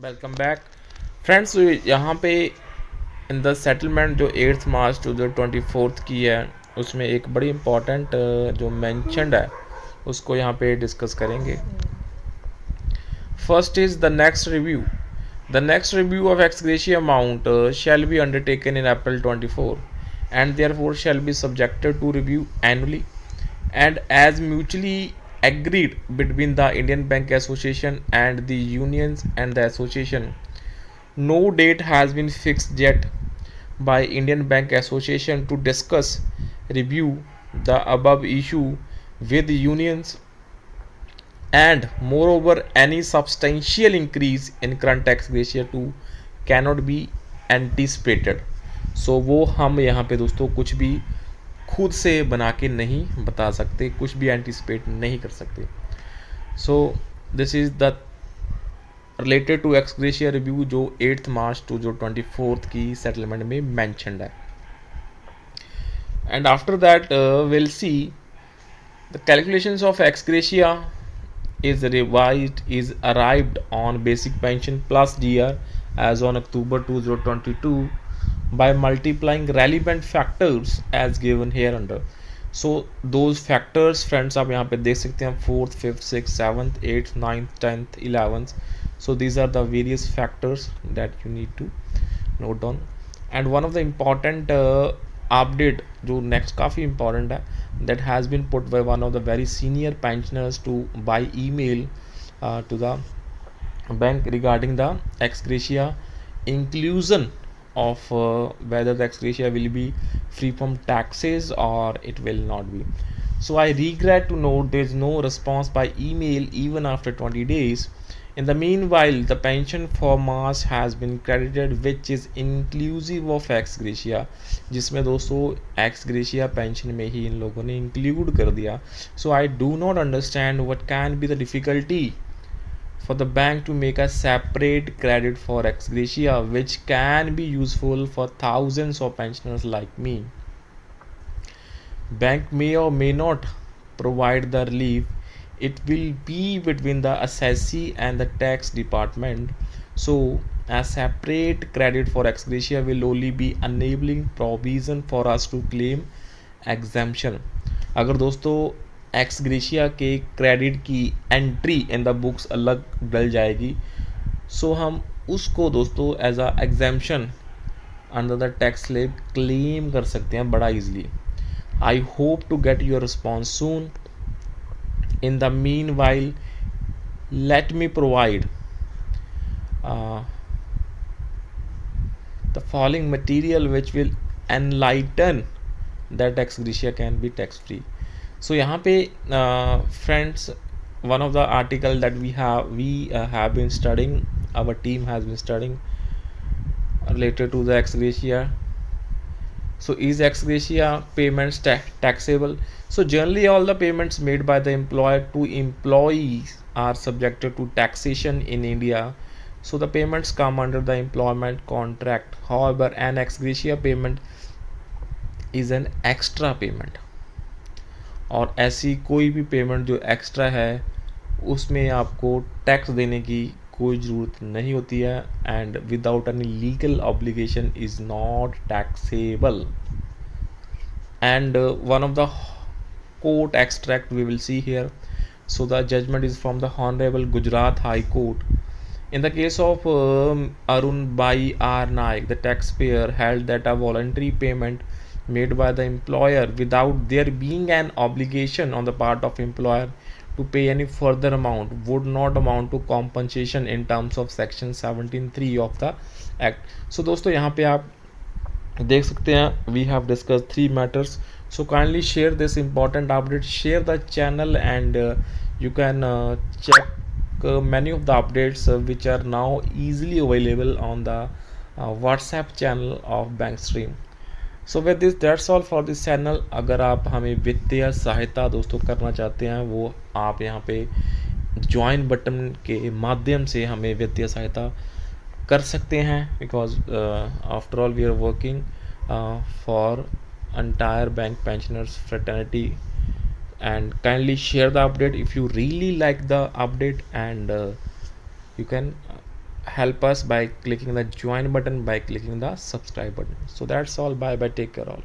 Welcome back friends. यहाँ पे in the settlement जो 8 मार्च टू जो 24 की है, उसमें एक बड़ी इम्पॉर्टेंट जो मैंशनड है उसको यहाँ पे डिस्कस करेंगे। First is the next review of ex gratia amount shall be undertaken in April 24 and therefore shall be subjected to review annually and as mutually agreed between the Indian Bank Association and the unions and the association. No date has been fixed yet by Indian Bank Association to discuss review the above issue with unions, and moreover any substantial increase in current tax ratio too cannot be anticipated. So वो हम यहाँ पे दोस्तों कुछ भी खुद से बना के नहीं बता सकते, कुछ भी एंटिसिपेट नहीं कर सकते. So this is the related to ex gratia review जो 8 मार्च टू जो 24 की सेटलमेंट में मैंशनड है. And after that will see the calculations of x gratia is arrived on basic pension plus GR as on October 2022 by multiplying relevant factors as given here under. So those factors friends आप यहाँ पे देख सकते हैं 4th 5th 6th 7th 8th 9th 10th 11th. So these are the various factors that you need to note down. And one of the important update जो next काफ़ी important है, that has been put by one of the very senior pensioners to by email to the bank regarding the ex gratia inclusion of whether the ex gratia will be free from taxes or it will not be. So I regret to note there is no response by email even after 20 days. In the meanwhile, the pension for March has been credited, which is inclusive of ex gratia, जिसमें दोस्तों ex gratia pension में ही इन लोगों ने include कर दिया. So I do not understand what can be the difficulty for the bank to make a separate credit for ex gratia, which can be useful for thousands of pensioners like me. Bank may or may not provide the relief. It will be between the assessee and the tax department. So a separate credit for ex gratia will only be enabling provision for us to claim exemption. अगर दोस्तों ex gratia के credit की entry in the books अलग डल जाएगी, so हम उसको दोस्तों as a exemption under the tax slab claim कर सकते हैं बड़ा easily. I hope to get your response soon. In the meanwhile, let me provide the following material which will enlighten that ex gratia can be tax free. So यहाँ पे friends, one of the article that we have been studying, our team has been studying related to the ex gratia. So is ex gratia payments taxable? So generally all the payments made by the employer to employees are subjected to taxation in India. So the payments come under the employment contract. However, an ex gratia payment is an extra payment. और ऐसी कोई भी payment जो extra है उसमें आपको tax देने की कोई ज़रूरत नहीं होती है, and without any legal obligation is not taxable. And one of the court extract we will see here. So the judgment is from the Honorable Gujarat High Court. In the case of Arun Bai R Naik, the taxpayer held that a voluntary payment made by the employer without there being an obligation on the part of employer to pay any further amount would not amount to compensation in terms of section 17(3) of the act. So दोस्तों यहाँ पे आप देख सकते हैं we have discussed 3 matters. So kindly share this important update, share the channel, and you can check many of the updates which are now easily available on the WhatsApp channel of Bankstream. So with this that's all for this channel. अगर आप हमें वित्तीय सहायता दोस्तों करना चाहते हैं, वो आप यहाँ पे ज्वाइन बटन के माध्यम से हमें वित्तीय सहायता कर सकते हैं, because after all we are working for entire bank pensioners fraternity. And kindly share the update if you really like the update, and you can help us by clicking the join button, by clicking the subscribe button. So that's all. Bye bye, take care all.